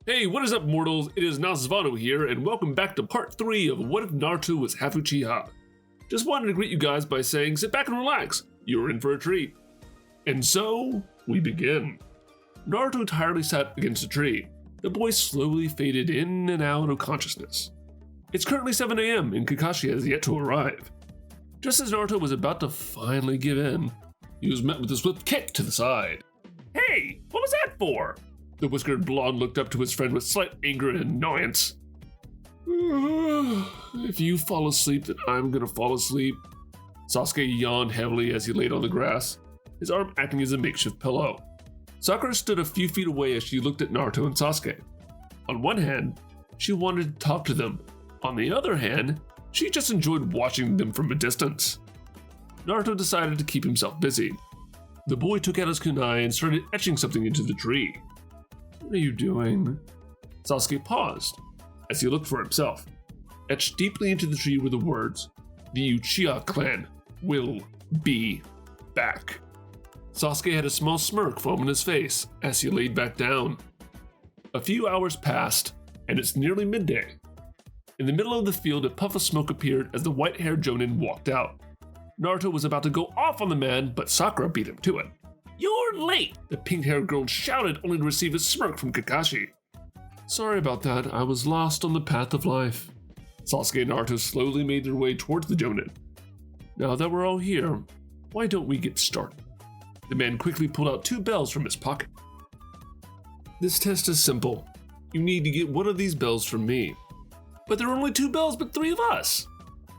Hey, what is up, mortals? It is Naszvanu here, and welcome back to part 3 of What If Naruto Was Half Uchiha. Just wanted to greet you guys by saying sit back and relax, you're in for a treat. And so, we begin. Naruto entirely sat against a tree. The boy slowly faded in and out of consciousness. It's currently 7 AM and Kakashi has yet to arrive. Just as Naruto was about to finally give in, he was met with a swift kick to the side. Hey, what was that for? The whiskered blonde looked up to his friend with slight anger and annoyance. If you fall asleep, then I'm gonna fall asleep. Sasuke yawned heavily as he laid on the grass, his arm acting as a makeshift pillow. Sakura stood a few feet away as she looked at Naruto and Sasuke. On one hand, she wanted to talk to them. On the other hand, she just enjoyed watching them from a distance. Naruto decided to keep himself busy. The boy took out his kunai and started etching something into the tree. What are you doing? Sasuke paused as he looked for himself. Etched deeply into the tree were the words, "The Uchiha clan will be back." Sasuke had a small smirk form on his face as he laid back down. A few hours passed, and it's nearly midday. In the middle of the field, a puff of smoke appeared as the white-haired Jonin walked out. Naruto was about to go off on the man, but Sakura beat him to it. "You're late!" the pink-haired girl shouted, only to receive a smirk from Kakashi. "Sorry about that, I was lost on the path of life." Sasuke and Naruto slowly made their way towards the Jonin. "Now that we're all here, why don't we get started?" The man quickly pulled out 2 bells from his pocket. "This test is simple. You need to get one of these bells from me." "But there are only 2 bells, but 3 of us."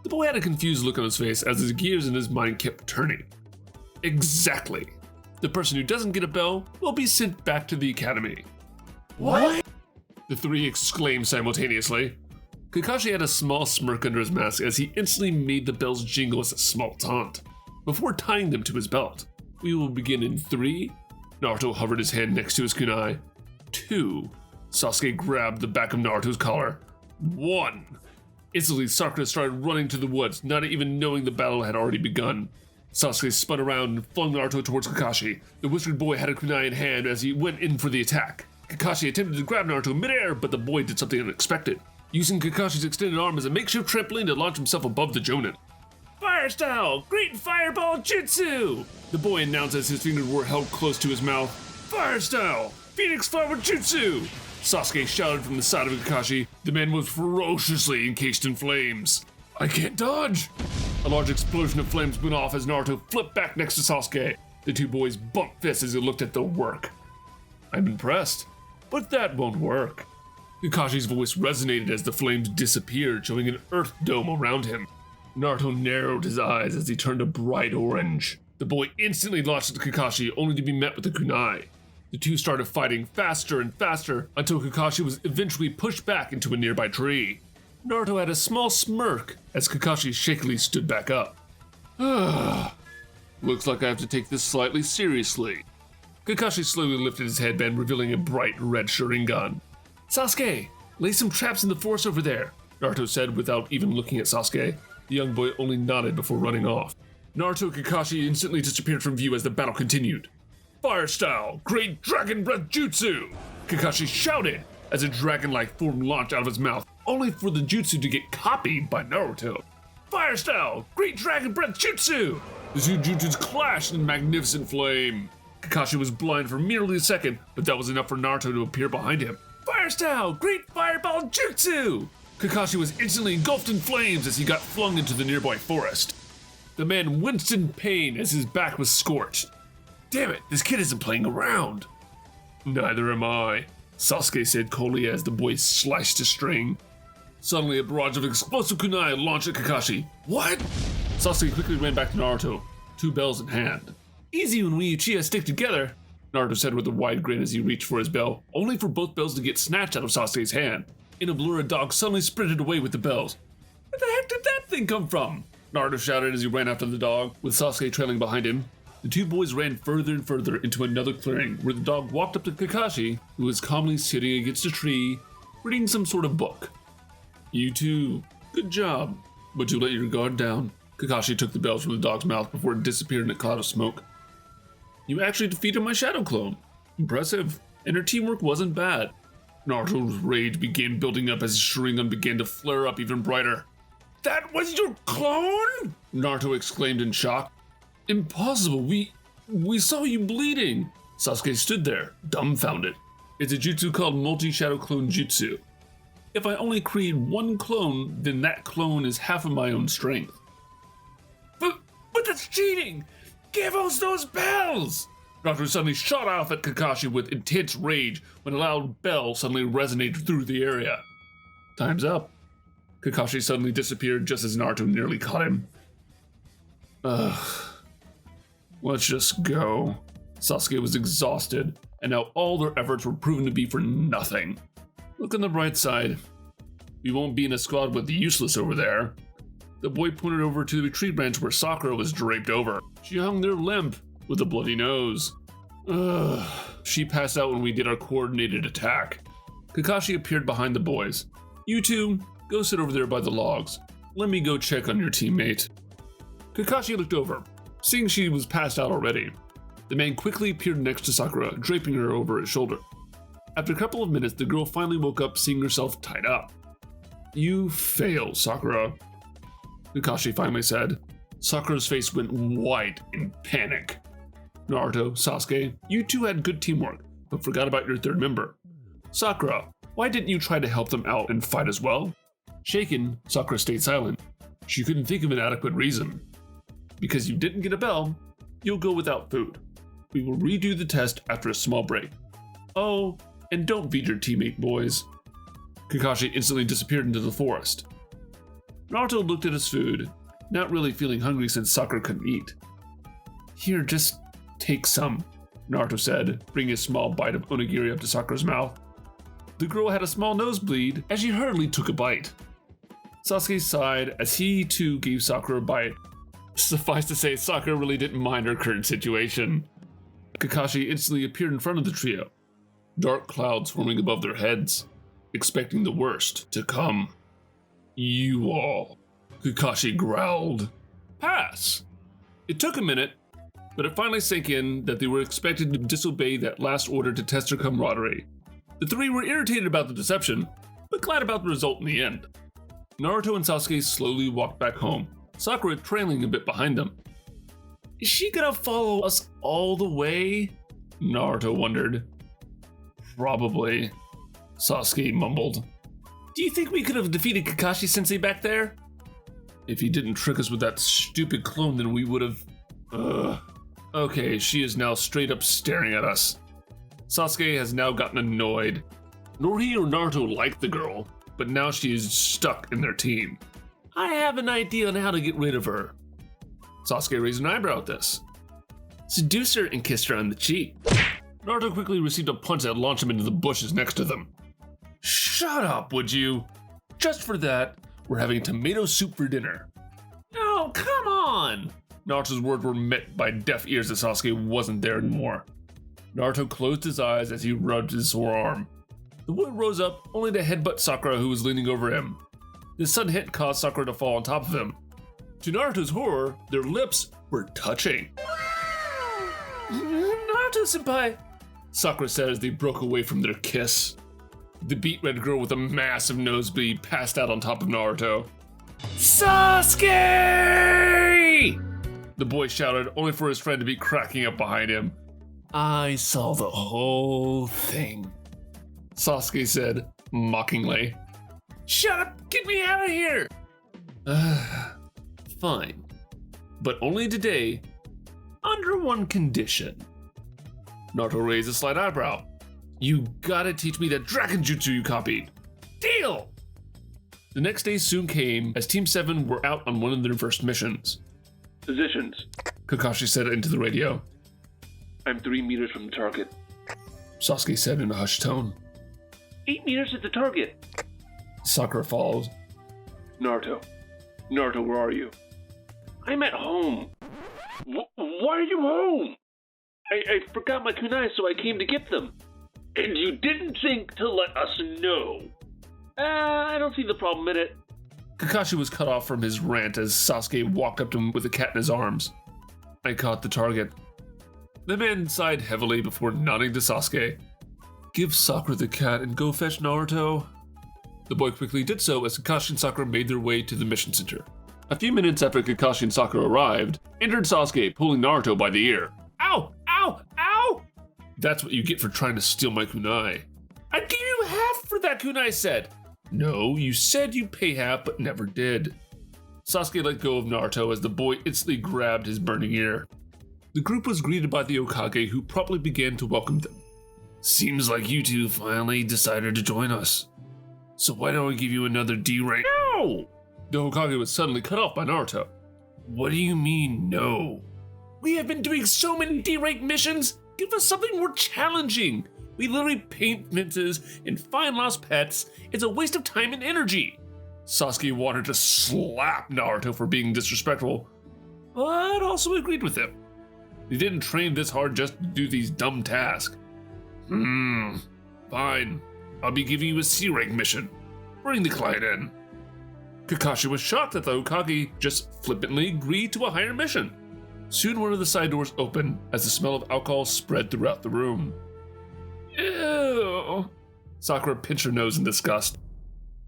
The boy had a confused look on his face as his gears in his mind kept turning. Exactly. The person who doesn't get a bell will be sent back to the academy. What? The 3 exclaimed simultaneously. Kakashi had a small smirk under his mask as he instantly made the bells jingle as a small taunt. Before tying them to his belt, "We will begin in 3. Naruto hovered his hand next to his kunai. 2. Sasuke grabbed the back of Naruto's collar. 1. Instantly, Sakura started running to the woods, not even knowing the battle had already begun. Sasuke spun around and flung Naruto towards Kakashi. The whiskered boy had a kunai in hand as he went in for the attack. Kakashi attempted to grab Naruto midair, but the boy did something unexpected, using Kakashi's extended arm as a makeshift trampoline to launch himself above the Jonin. "Fire style! Great fireball jutsu!" the boy announced as his fingers were held close to his mouth. "Fire style! Phoenix flower jutsu!" Sasuke shouted from the side of Kakashi. The man was ferociously encased in flames. "I can't dodge!" A large explosion of flames went off as Naruto flipped back next to Sasuke. The 2 boys bumped fists as they looked at the work. "I'm impressed, but that won't work." Kakashi's voice resonated as the flames disappeared, showing an earth dome around him. Naruto narrowed his eyes as he turned a bright orange. The boy instantly launched at Kakashi, only to be met with a kunai. The 2 started fighting faster and faster until Kakashi was eventually pushed back into a nearby tree. Naruto had a small smirk as Kakashi shakily stood back up. Looks like I have to take this slightly seriously. Kakashi slowly lifted his headband, revealing a bright red Sharingan. "Sasuke, lay some traps in the forest over there," Naruto said without even looking at Sasuke. The young boy only nodded before running off. Naruto and Kakashi instantly disappeared from view as the battle continued. "Fire style! Great Dragon Breath Jutsu!" Kakashi shouted as a dragon-like form launched out of his mouth, only for the jutsu to get copied by Naruto. "Fire style! Great Dragon Breath Jutsu!" The 2 jutsus clashed in magnificent flame. Kakashi was blind for merely a second, but that was enough for Naruto to appear behind him. "Fire style! Great Fireball Jutsu!" Kakashi was instantly engulfed in flames as he got flung into the nearby forest. The man winced in pain as his back was scorched. "Damn it, this kid isn't playing around." "Neither am I," Sasuke said coldly as the boy sliced a string. Suddenly, a barrage of explosive kunai launched at Kakashi. "What?" Sasuke quickly ran back to Naruto, 2 bells in hand. "Easy when we Uchiha stick together," Naruto said with a wide grin as he reached for his bell, only for both bells to get snatched out of Sasuke's hand. In a blur, a dog suddenly sprinted away with the bells. "Where the heck did that thing come from?" Naruto shouted as he ran after the dog, with Sasuke trailing behind him. The 2 boys ran further and further into another clearing, where the dog walked up to Kakashi, who was calmly sitting against a tree, reading some sort of book. "You 2, good job, but you let your guard down." Kakashi took the bells from the dog's mouth before it disappeared in a cloud of smoke. "You actually defeated my shadow clone. Impressive, and her teamwork wasn't bad." Naruto's rage began building up as his Sharingan began to flare up even brighter. That was your clone? Naruto exclaimed in shock. Impossible, we saw you bleeding. Sasuke stood there, dumbfounded. It's a jutsu called multi-shadow clone jutsu. If I only create one clone, then that clone is half of my own strength. But that's cheating! Give us those bells! Naruto suddenly shot off at Kakashi with intense rage when a loud bell suddenly resonated through the area. Time's up. Kakashi suddenly disappeared just as Naruto nearly caught him. Let's just go. Sasuke was exhausted, and now all their efforts were proven to be for nothing. Look on the bright side. We won't be in a squad with the useless over there. The boy pointed over to the tree branch where Sakura was draped over. She hung there limp, with a bloody nose. She passed out when we did our coordinated attack. Kakashi appeared behind the boys. You two, go sit over there by the logs. Let me go check on your teammate. Kakashi looked over, seeing she was passed out already. The man quickly appeared next to Sakura, draping her over his shoulder. After a couple of minutes, the girl finally woke up, seeing herself tied up. You failed, Sakura, Kakashi finally said. Sakura's face went white in panic. Naruto, Sasuke, you two had good teamwork, but forgot about your third member. Sakura, why didn't you try to help them out and fight as well? Shaken, Sakura stayed silent. She couldn't think of an adequate reason. Because you didn't get a bell, you'll go without food. We will redo the test after a small break. Oh, and don't beat your teammate, boys. Kakashi instantly disappeared into the forest. Naruto looked at his food, not really feeling hungry since Sakura couldn't eat. Here, just take some, Naruto said, bringing a small bite of onigiri up to Sakura's mouth. The girl had a small nosebleed as she hurriedly took a bite. Sasuke sighed as he too gave Sakura a bite. Suffice to say, Sakura really didn't mind her current situation. Kakashi instantly appeared in front of the trio, dark clouds forming above their heads, expecting the worst to come. You all, Kakashi growled. Pass! It took a minute, but it finally sank in that they were expected to disobey that last order to test their camaraderie. The three were irritated about the deception, but glad about the result in the end. Naruto and Sasuke slowly walked back home, Sakura trailing a bit behind them. Is she gonna follow us all the way? Naruto wondered. Probably, Sasuke mumbled. Do you think we could have defeated Kakashi-sensei back there? If he didn't trick us with that stupid clone, then we would have... Okay, she is now straight up staring at us. Sasuke has now gotten annoyed. Nor he or Naruto liked the girl, but now she is stuck in their team. I have an idea on how to get rid of her. Sasuke raised an eyebrow at this. Seduce her and kiss her on the cheek. Naruto quickly received a punch that launched him into the bushes next to them. Shut up, would you? Just for that, we're having tomato soup for dinner. Oh, come on! Naruto's words were met by deaf ears as Sasuke wasn't there anymore. Naruto closed his eyes as he rubbed his sore arm. The boy rose up, only to headbutt Sakura, who was leaning over him. This sudden hit caused Sakura to fall on top of him. To Naruto's horror, their lips were touching. Naruto-senpai, Sakura said as they broke away from their kiss. The beet-red girl with a massive nosebleed passed out on top of Naruto. Sasuke! The boy shouted, only for his friend to be cracking up behind him. I saw the whole thing, Sasuke said, mockingly. Shut up! Get me out of here! Fine. But only today, under one condition. Naruto raised a slight eyebrow. You gotta teach me that dragon jutsu you copied. Deal! The next day soon came as Team 7 were out on one of their first missions. Positions, Kakashi said into the radio. I'm 3 meters from the target, Sasuke said in a hushed tone. 8 meters at the target, Sakura followed. Naruto, where are you? I'm at home. Why are you home? I forgot my kunai, so I came to get them. And you didn't think to let us know? I don't see the problem in it. Kakashi was cut off from his rant as Sasuke walked up to him with a cat in his arms. I caught the target. The man sighed heavily before nodding to Sasuke. Give Sakura the cat and go fetch Naruto. The boy quickly did so as Kakashi and Sakura made their way to the mission center. A few minutes after Kakashi and Sakura arrived, entered Sasuke, pulling Naruto by the ear. Ow! Ow! Ow! That's what you get for trying to steal my kunai. I'd give you half for that kunai set. No, you said you'd pay half, but never did. Sasuke let go of Naruto as the boy instantly grabbed his burning ear. The group was greeted by the Hokage, who promptly began to welcome them. Seems like you two finally decided to join us. So why don't I give you another D rank? No! The Hokage was suddenly cut off by Naruto. What do you mean, no? We have been doing so many D rank missions. Give us something more challenging. We literally paint fences and find lost pets. It's a waste of time and energy. Sasuke wanted to slap Naruto for being disrespectful, but also agreed with him. He didn't train this hard just to do these dumb tasks. Fine. I'll be giving you a C rank mission. Bring the client in. Kakashi was shocked that the Hokage just flippantly agreed to a higher mission. Soon one of the side doors opened as the smell of alcohol spread throughout the room. Ew. Sakura pinched her nose in disgust.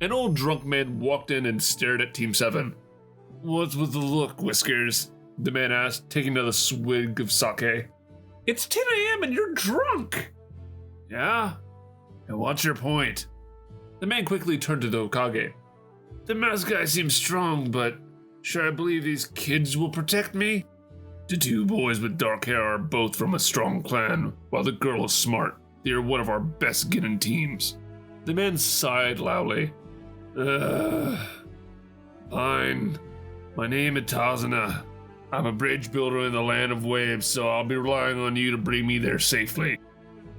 An old drunk man walked in and stared at Team 7. What's with the look, Whiskers? The man asked, taking another swig of sake. It's 10 a.m. and you're drunk! Yeah? And what's your point? The man quickly turned to the Hokage. The masked guy seems strong, but should I believe these kids will protect me? The two boys with dark hair are both from a strong clan, while the girl is smart. They are one of our best Genin teams. The man sighed loudly. Fine. My name is Tazuna. I'm a bridge builder in the land of waves, so I'll be relying on you to bring me there safely.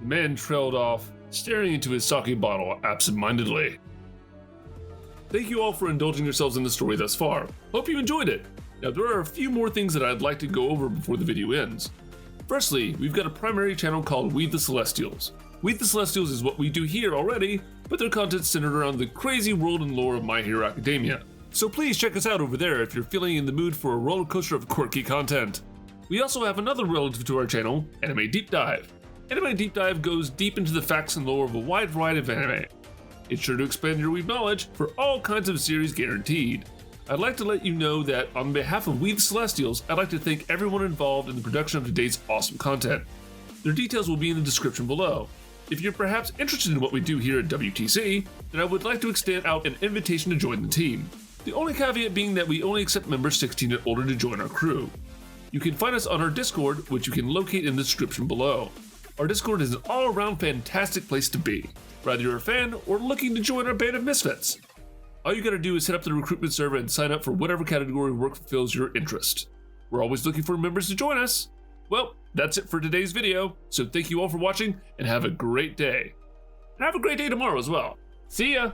The man trailed off, staring into his sake bottle absent-mindedly. Thank you all for indulging yourselves in the story thus far. Hope you enjoyed it. Now there are a few more things that I'd like to go over before the video ends. Firstly, we've got a primary channel called We the Celestials. We the Celestials is what we do here already, but their content's centered around the crazy world and lore of My Hero Academia. So please check us out over there if you're feeling in the mood for a roller coaster of quirky content. We also have another relative to our channel, Anime Deep Dive. Anime Deep Dive goes deep into the facts and lore of a wide variety of anime. It's sure to expand your weeb knowledge for all kinds of series guaranteed. I'd like to let you know that on behalf of We the Celestials, I'd like to thank everyone involved in the production of today's awesome content. Their details will be in the description below. If you're perhaps interested in what we do here at WTC, then I would like to extend out an invitation to join the team. The only caveat being that we only accept members 16 and older to join our crew. You can find us on our Discord, which you can locate in the description below. Our Discord is an all-around fantastic place to be, whether you're a fan or looking to join our band of misfits. All you gotta do is hit up the recruitment server and sign up for whatever category work fulfills your interest. We're always looking for members to join us. Well, that's it for today's video, so thank you all for watching and have a great day. And have a great day tomorrow as well. See ya!